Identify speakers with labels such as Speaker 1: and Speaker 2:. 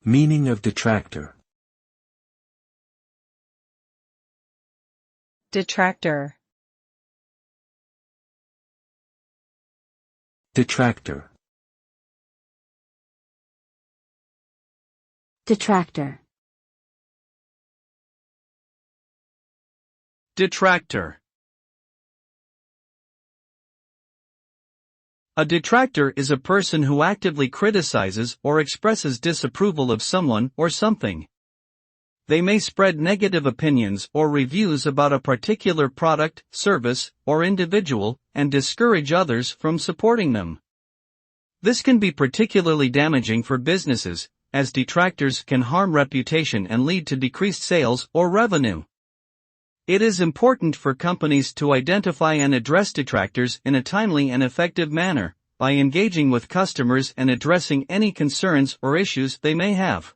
Speaker 1: Meaning of detractor.
Speaker 2: Detractor.
Speaker 1: Detractor.
Speaker 3: Detractor.
Speaker 4: Detractor. A detractor is a person who actively criticizes or expresses disapproval of someone or something. They may spread negative opinions or reviews about a particular product, service, or individual, and discourage others from supporting them. This can be particularly damaging for businesses, as detractors can harm reputation and lead to decreased sales or revenue. It is important for companies to identify and address detractors in a timely and effective manner, by engaging with customers and addressing any concerns or issues they may have.